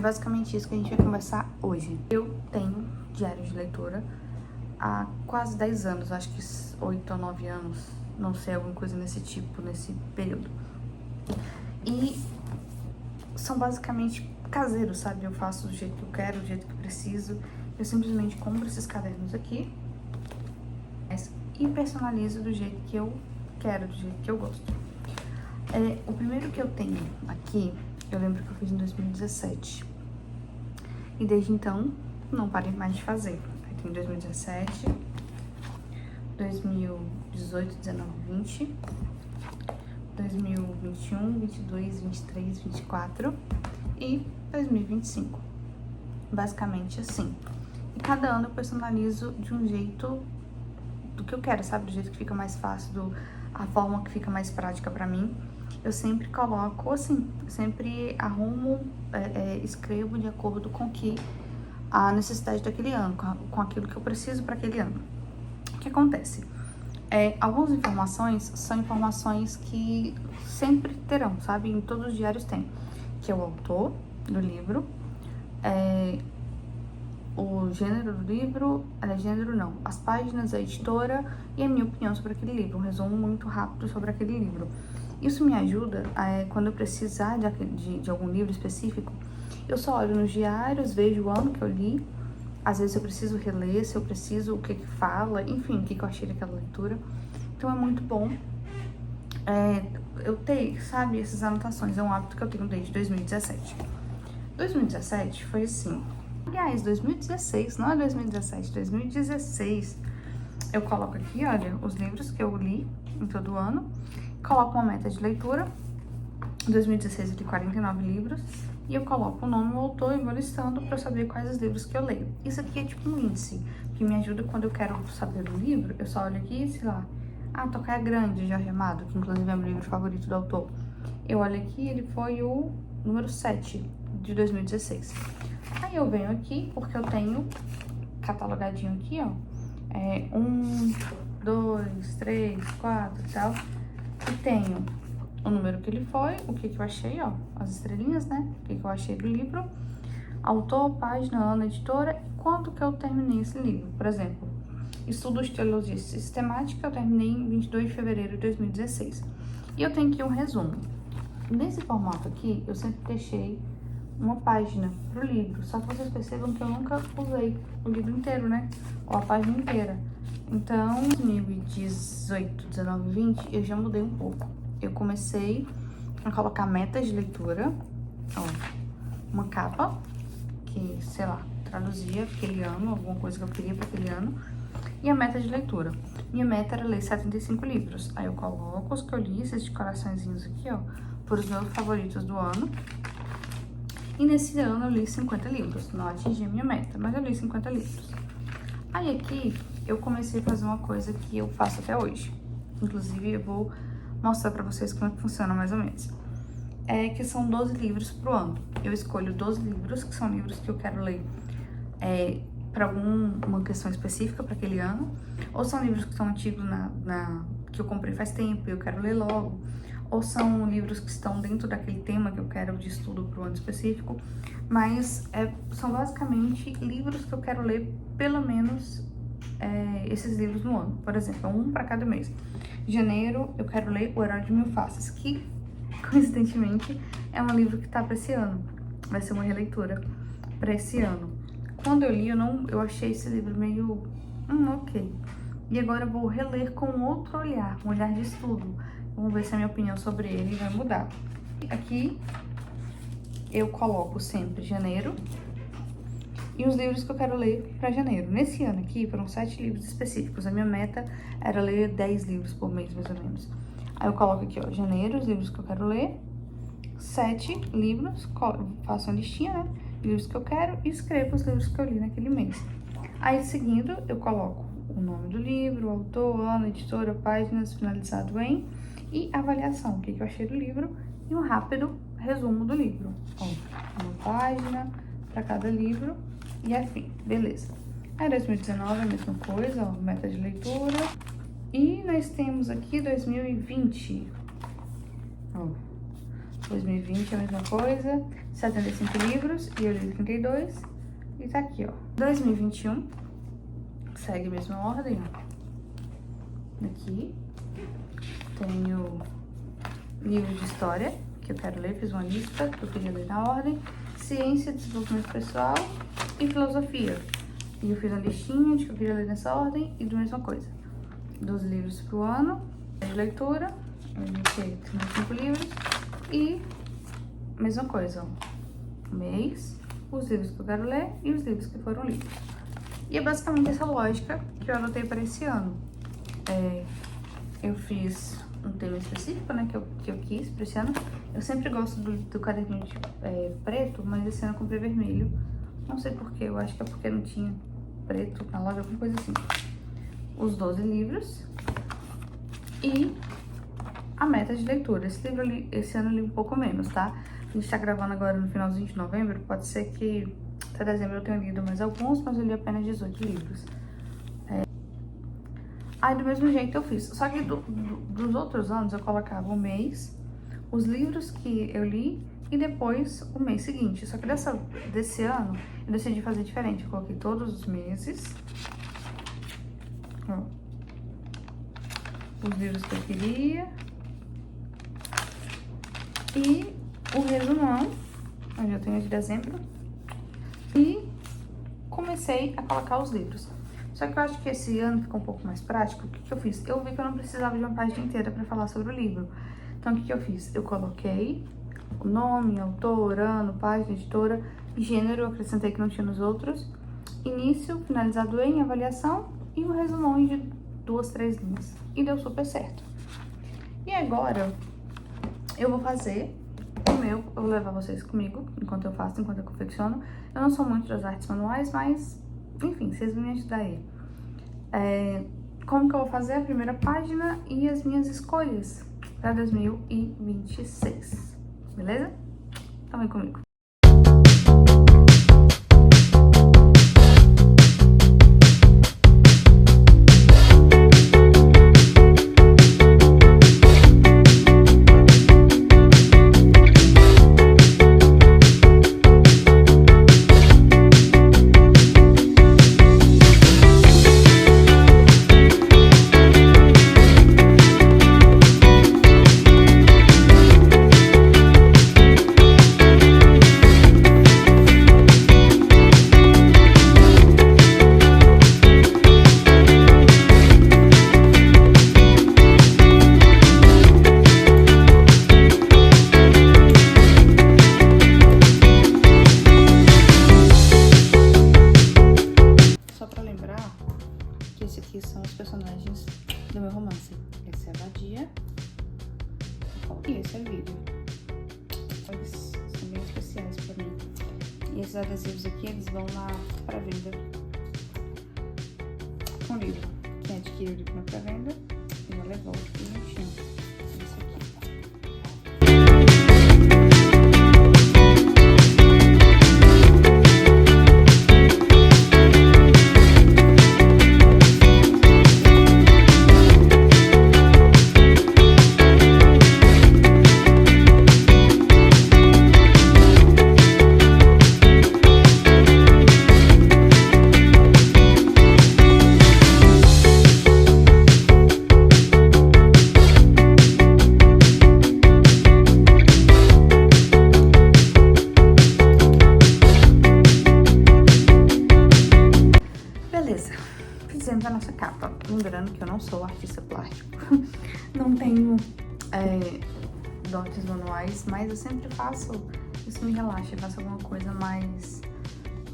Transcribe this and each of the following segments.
basicamente isso que a gente vai conversar hoje. Eu tenho diário de leitura há quase 10 anos, acho que 8 ou 9 anos, não sei, alguma coisa nesse tipo, nesse período. E são basicamente caseiros, sabe? Eu faço do jeito que eu quero, do jeito que eu preciso. Eu simplesmente compro esses cadernos aqui e personalizo do jeito que eu quero, do jeito que eu gosto. O primeiro que eu tenho aqui, eu lembro que eu fiz em 2017. E desde então, não parei mais de fazer. Aí tem 2017, 2018, 19, 20, 2021, 22, 23, 24 e 2025. Basicamente assim. E cada ano eu personalizo de um jeito do que eu quero, sabe? Do jeito que fica mais fácil, a forma que fica mais prática pra mim. Eu sempre coloco assim, sempre arrumo, escrevo de acordo com a necessidade daquele ano, com aquilo que eu preciso para aquele ano. O que acontece? Algumas informações são informações que sempre terão, sabe? Em todos os diários tem, que é o autor do livro, o gênero do livro, gênero não, as páginas, a editora e a minha opinião sobre aquele livro, um resumo muito rápido sobre aquele livro. Isso me ajuda, quando eu precisar de algum livro específico, eu só olho nos diários, vejo o ano que eu li, às vezes eu preciso reler, se eu preciso, o que fala, enfim, o que eu achei daquela leitura. Então é muito bom eu ter, sabe, essas anotações, é um hábito que eu tenho desde 2017. 2017 foi assim, aliás, 2016, não é 2017, 2016, eu coloco aqui, olha, os livros que eu li em todo o ano, coloco uma meta de leitura. Em 2016 eu li 49 livros e eu coloco o nome do autor e vou listando para saber quais os livros que eu leio. Isso aqui é tipo um índice que me ajuda quando eu quero saber do livro. Eu só olho aqui, sei lá, Tocaia Grande, de Jorge Amado, que inclusive é meu livro favorito do autor. Eu olho aqui, ele foi o número 7 de 2016. Aí eu venho aqui, porque eu tenho catalogadinho aqui, ó, 1, 2, 3, 4 e tal, e tenho o número que ele foi, o que eu achei, ó, as estrelinhas, né, o que eu achei do livro, autor, página, ano, editora, e quando que eu terminei esse livro. Por exemplo, Estudos de Teologia Sistemática, eu terminei em 22 de fevereiro de 2016. E eu tenho aqui um resumo. Nesse formato aqui, eu sempre deixei uma página pro livro, só que vocês percebam que eu nunca usei o livro inteiro, né, ou a página inteira. Então, em 2018, 19, 20, eu já mudei um pouco. Eu comecei a colocar metas de leitura, ó, uma capa, que, sei lá, traduzia aquele ano, alguma coisa que eu queria para aquele ano, e a meta de leitura. Minha meta era ler 75 livros. Aí eu coloco os que eu li, esses de coraçõezinhos aqui, ó, por os meus favoritos do ano. E nesse ano eu li 50 livros. Não atingi a minha meta, mas eu li 50 livros. Aí aqui eu comecei a fazer uma coisa que eu faço até hoje. Inclusive eu vou mostrar pra vocês como é que funciona mais ou menos. Que são 12 livros pro ano. Eu escolho 12 livros, que são livros que eu quero ler para alguma questão específica para aquele ano. Ou são livros que estão antigos que eu comprei faz tempo e eu quero ler logo. Ou são livros que estão dentro daquele tema que eu quero de estudo para o ano específico. Mas são basicamente livros que eu quero ler pelo menos esses livros no ano. Por exemplo, um para cada mês. Em janeiro eu quero ler O Herói de Mil Faces, que coincidentemente é um livro que tá para esse ano. Vai ser uma releitura para esse ano. Quando eu li, eu achei esse livro meio ok. E agora eu vou reler com outro olhar, um olhar de estudo. Vamos ver se a minha opinião sobre ele vai mudar. Aqui eu coloco sempre janeiro e os livros que eu quero ler para janeiro. Nesse ano aqui foram 7 livros específicos. A minha meta era ler 10 livros por mês, mais ou menos. Aí eu coloco aqui, ó, janeiro, os livros que eu quero ler, 7 livros, faço uma listinha, né, livros que eu quero e escrevo os livros que eu li naquele mês. Aí, seguindo, eu coloco o nome do livro, o autor, ano, editora, páginas, finalizado em, e avaliação, o que eu achei do livro, e um rápido resumo do livro. Ó, uma página para cada livro e afim, beleza. Aí 2019 a mesma coisa, ó, meta de leitura. E nós temos aqui 2020. Ó, 2020 é a mesma coisa, 75 livros e eu li 32. E tá aqui, ó. 2021 segue a mesma ordem, ó. Aqui tenho livro de história, que eu quero ler, fiz uma lista que eu queria ler na ordem, ciência, desenvolvimento pessoal e filosofia. E eu fiz uma listinha de que eu queria ler nessa ordem e da mesma coisa. 12 livros pro ano de leitura, eu iniciei 35 livros e mesma coisa, ó. Mês, os livros que eu quero ler e os livros que foram lidos. E é basicamente essa lógica que eu anotei para esse ano. Eu fiz um tema específico, né, que eu quis para esse ano. Eu sempre gosto do caderninho de, preto, mas esse ano eu comprei vermelho. Não sei porquê, eu acho que é porque não tinha preto na loja, alguma coisa assim. Os 12 livros e a meta de leitura. Esse livro esse ano eu li um pouco menos, tá? A gente tá gravando agora no finalzinho de novembro, pode ser que até dezembro eu tenha lido mais alguns, mas eu li apenas 18 livros. Aí do mesmo jeito eu fiz, só que dos outros anos eu colocava o mês, os livros que eu li e depois o mês seguinte. Só que desse ano eu decidi fazer diferente, eu coloquei todos os meses, ó, os livros que eu queria e o resumão, onde eu tenho de dezembro, e comecei a colocar os livros. Só que eu acho que esse ano ficou um pouco mais prático. O que eu fiz? Eu vi que eu não precisava de uma página inteira para falar sobre o livro. Então, o que eu fiz? Eu coloquei o nome, autor, ano, página, editora, gênero, eu acrescentei que não tinha nos outros, início, finalizado em, avaliação e um resumão de 2, 3 linhas. E deu super certo. E agora, eu vou fazer o meu, eu vou levar vocês comigo, enquanto eu faço, enquanto eu confecciono. Eu não sou muito das artes manuais, mas, enfim, vocês vão me ajudar aí. Como que eu vou fazer a primeira página e as minhas escolhas para 2026, beleza? Então vem comigo. São os personagens do meu romance. Esse é a Badia e esse é o vídeo. Eles são bem especiais pra mim. E esses adesivos aqui, eles vão lá pra venda com o livro. Quem adquire o livro na pré-venda, eu vou levar o bonitinho. Esse aqui. Fizemos a nossa capa. Lembrando que eu não sou artista plástico, não tenho dotes manuais, mas eu sempre faço, isso me relaxa, eu faço alguma coisa mais,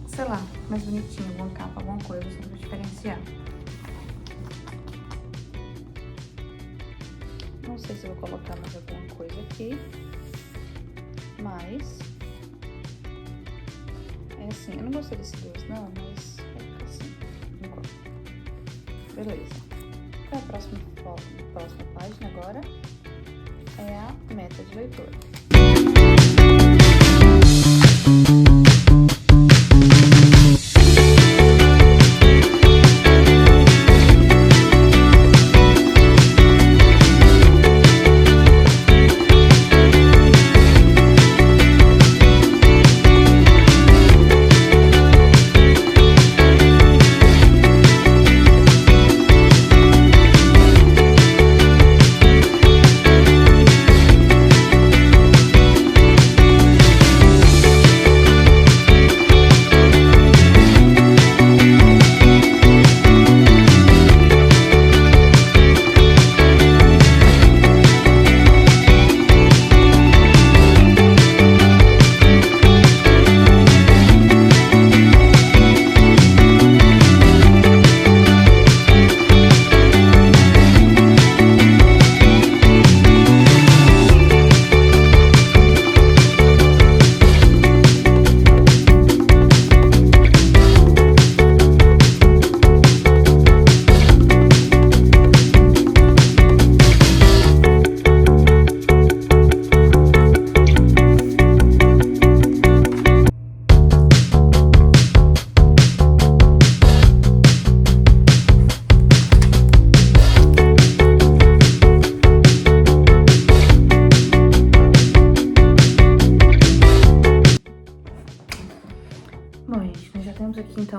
sei lá, mais bonitinha, alguma capa, alguma coisa, só pra diferenciar. Não sei se eu vou colocar mais alguma coisa aqui, mas é assim, eu não gostei desse doce não, mas vai ficar assim, enquanto. Beleza. Qual é a próxima página agora? É a meta de leitura.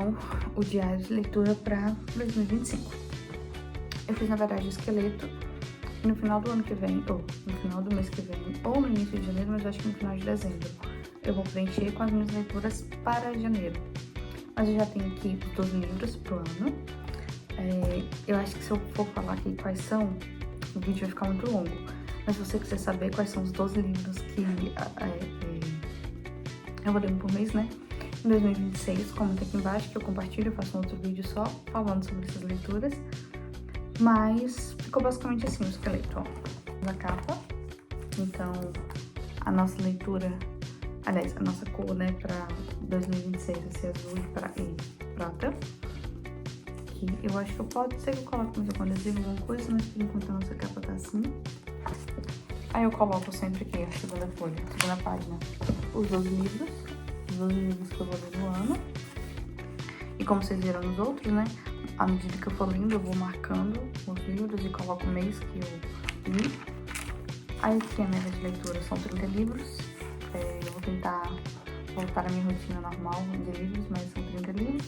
então o diário de leitura para 2025. Eu fiz, na verdade, o esqueleto no final do ano que vem, ou no final do mês que vem, ou no início de janeiro, mas eu acho que no final de dezembro. Eu vou preencher com as minhas leituras para janeiro. Mas eu já tenho aqui os 12 livros pro ano. Eu acho que se eu for falar aqui quais são, o vídeo vai ficar muito longo. Mas se você quiser saber quais são os 12 livros que eu vou ler um por mês, né? Em 2026, comenta aqui embaixo que eu compartilho, eu faço um outro vídeo só falando sobre essas leituras. Mas ficou basicamente assim o esqueleto, ó. A capa. Então, a nossa leitura, aliás, a nossa cor, né, pra 2026 vai ser azul e prata. Aqui, eu acho que pode ser que eu coloque mais algum adesivo, alguma coisa, mas por enquanto a nossa capa tá assim. Aí eu coloco sempre aqui a segunda folha, a segunda página, os 12 livros que eu vou ler no ano. E como vocês viram nos outros, né, à medida que eu for lendo, eu vou marcando os livros e coloco o mês que eu li. Aí aqui a média de leitura são 30 livros. Eu vou tentar voltar à minha rotina normal de livros, mas são 30 livros.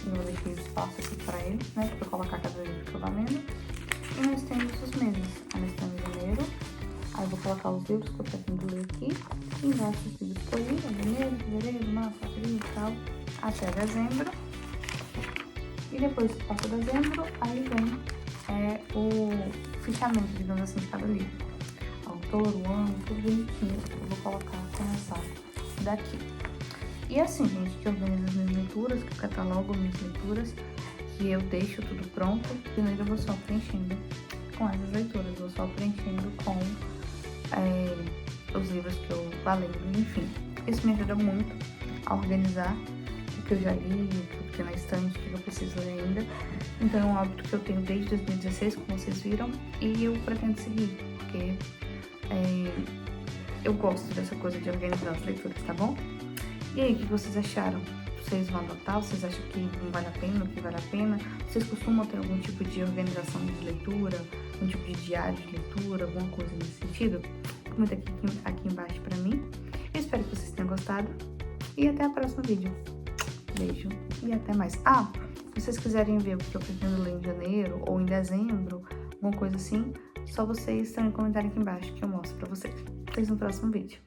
Eu vou deixar espaço aqui para eles, né, para colocar cada livro que eu vou lendo. E nós temos os meses. Aí nós temos janeiro. Aí eu vou colocar os livros que eu pretendo ler aqui. E embaixo os livros que eu li, janeiro, fevereiro, março, abril e tal, até dezembro. E depois que passa dezembro, aí vem o fichamento, digamos assim, de cada livro. Autor, o ano, tudo bonitinho. Eu vou começar daqui. E assim, gente, que eu organizo as minhas leituras, que eu catalogo minhas leituras, que eu deixo tudo pronto. Primeiro eu vou só preenchendo com essas leituras, vou só preenchendo com os livros que eu vou lendo, enfim. Isso me ajuda muito a organizar o que eu já li, o que tem na estante, o que eu preciso ler ainda. Então é um hábito que eu tenho desde 2016, como vocês viram, e eu pretendo seguir, porque eu gosto dessa coisa de organizar as leituras, tá bom? E aí, o que vocês acharam? Vocês vão adotar? Vocês acham que não vale a pena, o que vale a pena? Vocês costumam ter algum tipo de organização de leitura, algum tipo de diário de leitura, alguma coisa nesse sentido? Comenta aqui embaixo pra mim. Eu espero que vocês tenham gostado e até o próximo vídeo. Beijo e até mais. Se vocês quiserem ver o que eu pretendo ler em janeiro ou em dezembro, alguma coisa assim, só vocês também comentarem aqui embaixo que eu mostro pra vocês. Até no próximo vídeo.